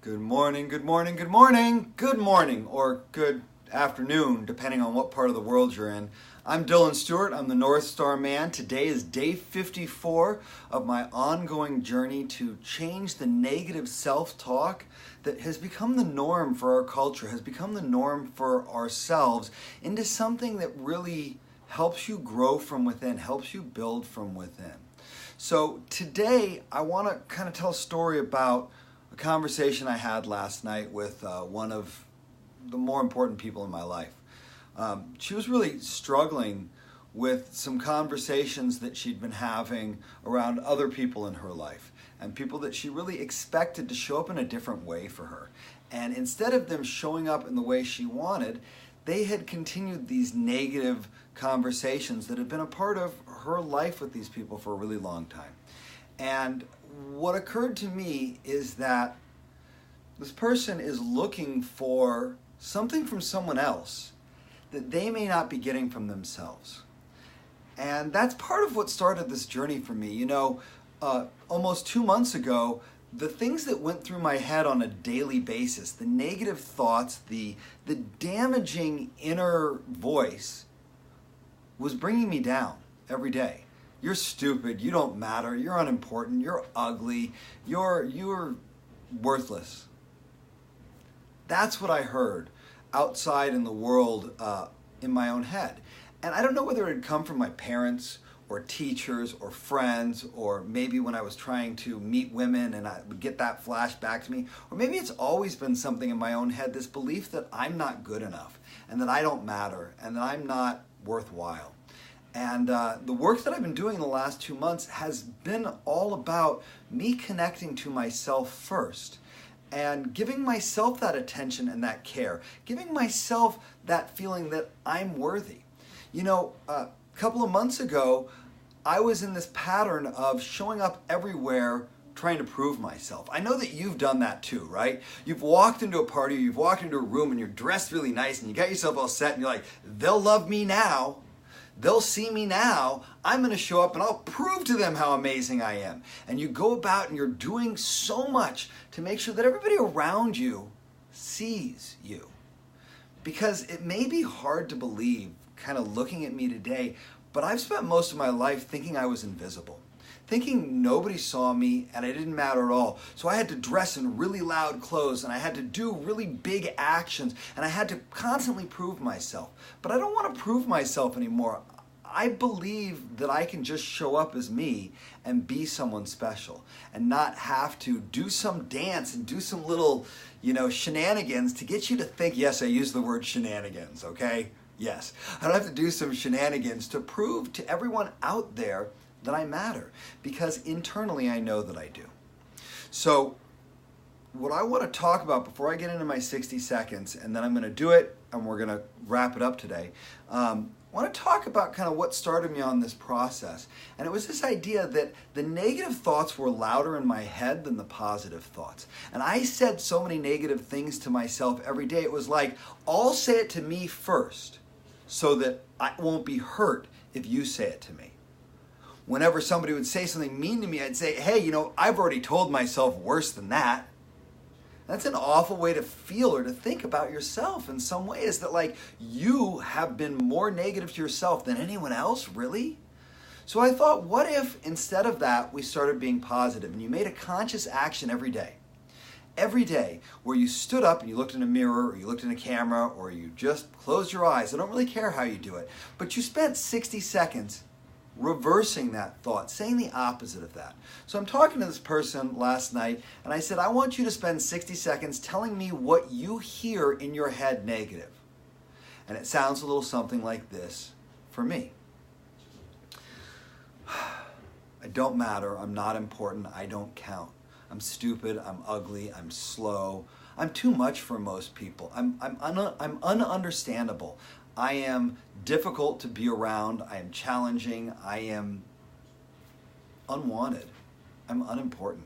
Good morning, good morning, good morning, good morning, or good afternoon, depending on what part of the world you're in. I'm Dylan Stewart. I'm the North Star Man. Today is day 54 of my ongoing journey to change the negative self-talk that has become the norm for our culture, has become the norm for ourselves, into something that really helps you grow from within, helps you build from within. So today I want to kind of tell a story about a conversation I had last night with one of the more important people in my life. She was really struggling with some conversations that she'd been having around other people in her life and people that she really expected to show up in a different way for her. And instead of them showing up in the way she wanted, they had continued these negative conversations that had been a part of her life with these people for a really long time. And what occurred to me is that this person is looking for something from someone else that they may not be getting from themselves. And that's part of what started this journey for me. You know, almost 2 months ago, the things that went through my head on a daily basis, the negative thoughts, the damaging inner voice was bringing me down every day. You're stupid, you don't matter, you're unimportant, you're ugly, you're worthless. That's what I heard outside in the world, in my own head. And I don't know whether it had come from my parents or teachers or friends, or maybe when I was trying to meet women and I would get that flash back to me, or maybe it's always been something in my own head, this belief that I'm not good enough and that I don't matter and that I'm not worthwhile. And the work that I've been doing in the last 2 months has been all about me connecting to myself first and giving myself that attention and that care, giving myself that feeling that I'm worthy. You know, a couple of months ago, I was in this pattern of showing up everywhere trying to prove myself. I know that you've done that too, right? You've walked into a party, you've walked into a room and you're dressed really nice and you got yourself all set and you're like, they'll love me now. They'll see me now. I'm going to show up and I'll prove to them how amazing I am. And you go about and you're doing so much to make sure that everybody around you sees you. Because it may be hard to believe, kind of looking at me today, but I've spent most of my life thinking I was invisible, thinking nobody saw me and I didn't matter at all. So I had to dress in really loud clothes and I had to do really big actions and I had to constantly prove myself. But I don't want to prove myself anymore. I believe that I can just show up as me and be someone special and not have to do some dance and do some little, shenanigans to get you to think, yes, I use the word shenanigans, okay? Yes. I don't have to do some shenanigans to prove to everyone out there that I matter, because internally I know that I do. So what I want to talk about before I get into my 60 seconds, and then I'm going to do it and we're going to wrap it up today, I want to talk about kind of what started me on this process. And it was this idea that the negative thoughts were louder in my head than the positive thoughts. And I said so many negative things to myself every day. It was like, I'll say it to me first so that I won't be hurt if you say it to me. Whenever somebody would say something mean to me, I'd say, hey, I've already told myself worse than that. That's an awful way to feel or to think about yourself in some ways, that like you have been more negative to yourself than anyone else, really? So I thought, what if instead of that, we started being positive and you made a conscious action every day where you stood up and you looked in a mirror or you looked in a camera or you just closed your eyes. I don't really care how you do it, but you spent 60 seconds reversing that thought, saying the opposite of that. So I'm talking to this person last night and I said, I want you to spend 60 seconds telling me what you hear in your head negative. And it sounds a little something like this for me. I don't matter, I'm not important, I don't count. I'm stupid, I'm ugly, I'm slow, I'm too much for most people. I'm ununderstandable. I am difficult to be around. I am challenging. I am unwanted. I'm unimportant.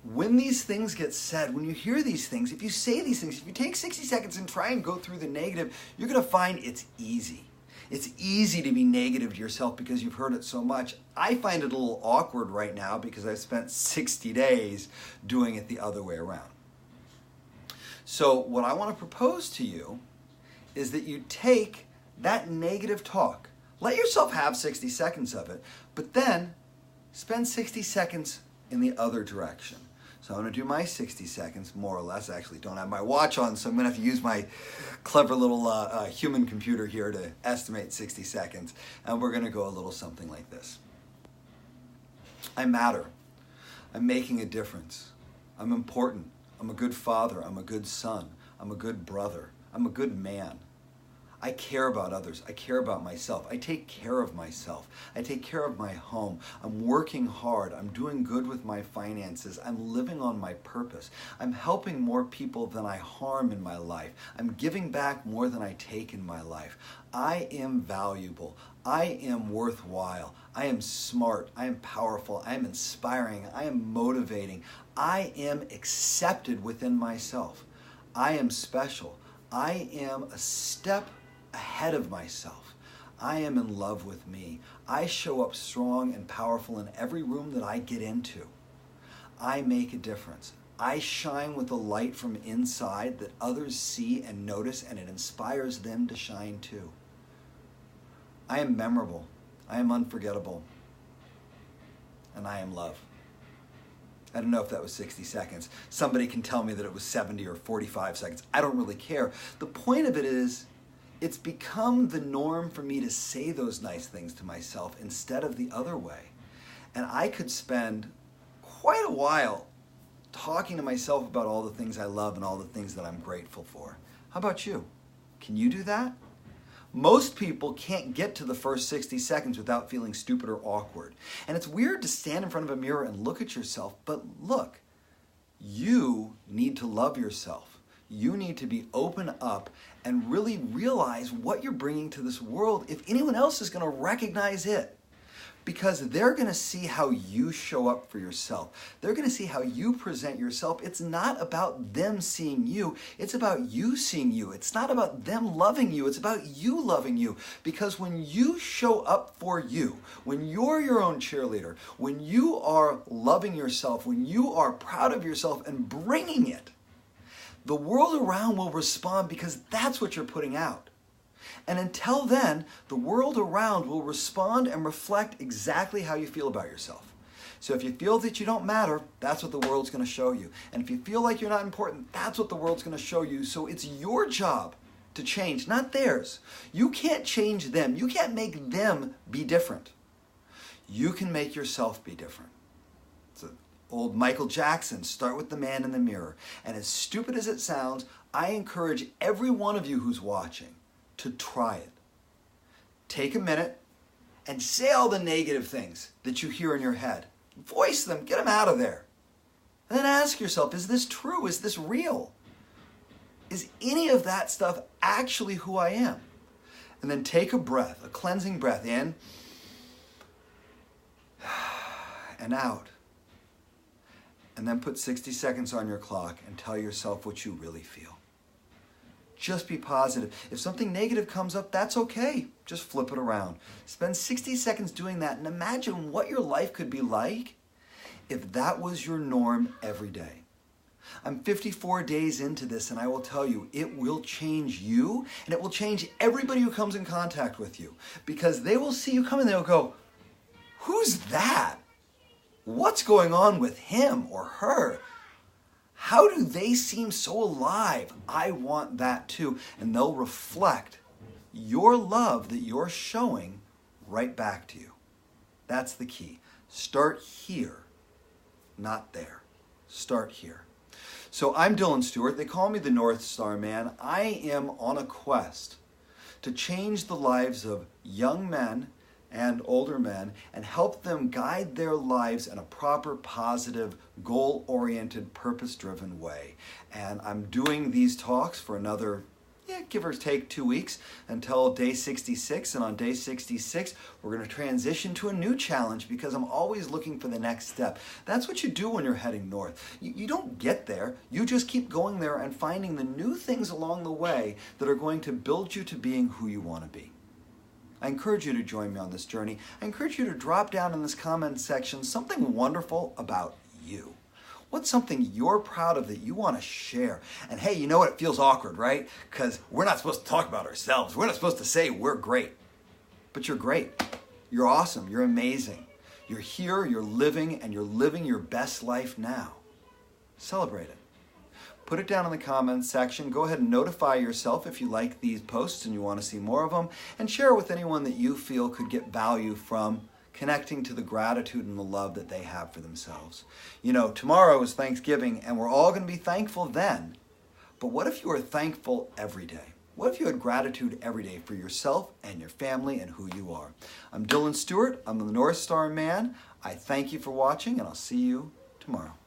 When these things get said, when you hear these things, if you say these things, if you take 60 seconds and try and go through the negative, you're going to find it's easy. It's easy to be negative to yourself because you've heard it so much. I find it a little awkward right now because I've spent 60 days doing it the other way around. So what I want to propose to you is that you take that negative talk, let yourself have 60 seconds of it, but then spend 60 seconds in the other direction. So I'm going to do my 60 seconds, more or less. I actually don't have my watch on, so I'm going to have to use my clever little human computer here to estimate 60 seconds. And we're going to go a little something like this. I matter. I'm making a difference. I'm important. I'm a good father. I'm a good son. I'm a good brother. I'm a good man. I care about others. I care about myself. I take care of myself. I take care of my home. I'm working hard. I'm doing good with my finances. I'm living on my purpose. I'm helping more people than I harm in my life. I'm giving back more than I take in my life. I am valuable. I am worthwhile. I am smart. I am powerful. I am inspiring. I am motivating. I am accepted within myself. I am special. I am a step ahead of myself. I am in love with me. I show up strong and powerful in every room that I get into. I make a difference. I shine with a light from inside that others see and notice, and it inspires them to shine too. I am memorable. I am unforgettable. And I am love. I don't know if that was 60 seconds. Somebody can tell me that it was 70 or 45 seconds. I don't really care. The point of it is, it's become the norm for me to say those nice things to myself instead of the other way. And I could spend quite a while talking to myself about all the things I love and all the things that I'm grateful for. How about you? Can you do that? Most people can't get to the first 60 seconds without feeling stupid or awkward. And it's weird to stand in front of a mirror and look at yourself, but look, you need to love yourself. You need to be open up and really realize what you're bringing to this world if anyone else is going to recognize it. Because they're going to see how you show up for yourself. They're going to see how you present yourself. It's not about them seeing you. It's about you seeing you. It's not about them loving you. It's about you loving you. Because when you show up for you, when you're your own cheerleader, when you are loving yourself, when you are proud of yourself and bringing it, the world around will respond because that's what you're putting out. And until then, the world around will respond and reflect exactly how you feel about yourself. So if you feel that you don't matter, that's what the world's going to show you. And if you feel like you're not important, that's what the world's going to show you. So it's your job to change, not theirs. You can't change them. You can't make them be different. You can make yourself be different. So old Michael Jackson, start with the man in the mirror. And as stupid as it sounds, I encourage every one of you who's watching to try it. Take a minute and say all the negative things that you hear in your head. Voice them, get them out of there. And then ask yourself, is this true? Is this real? Is any of that stuff actually who I am? And then take a breath, a cleansing breath in and out. And then put 60 seconds on your clock and tell yourself what you really feel. Just be positive. If something negative comes up, that's okay. Just flip it around. Spend 60 seconds doing that and imagine what your life could be like if that was your norm every day. I'm 54 days into this and I will tell you, it will change you and it will change everybody who comes in contact with you because they will see you come and they'll go, who's that? What's going on with him or her? How do they seem so alive? I want that too. And they'll reflect your love that you're showing right back to you. That's the key. Start here, not there. Start here. So I'm Dylan Stewart. They call me the North Star Man. I am on a quest to change the lives of young men and older men and help them guide their lives in a proper, positive, goal-oriented, purpose-driven way. And I'm doing these talks for another, give or take 2 weeks until day 66. And on day 66, we're going to transition to a new challenge because I'm always looking for the next step. That's what you do when you're heading north. You don't get there. You just keep going there and finding the new things along the way that are going to build you to being who you want to be. I encourage you to join me on this journey. I encourage you to drop down in this comment section something wonderful about you. What's something you're proud of that you want to share? And hey, you know what? It feels awkward, right? Because we're not supposed to talk about ourselves. We're not supposed to say we're great. But you're great. You're awesome. You're amazing. You're here, you're living, and you're living your best life now. Celebrate it. Put it down in the comments section. Go ahead and notify yourself if you like these posts and you want to see more of them. And share with anyone that you feel could get value from connecting to the gratitude and the love that they have for themselves. You know, tomorrow is Thanksgiving, and we're all going to be thankful then. But what if you were thankful every day? What if you had gratitude every day for yourself and your family and who you are? I'm Dylan Stewart. I'm the North Star Man. I thank you for watching, and I'll see you tomorrow.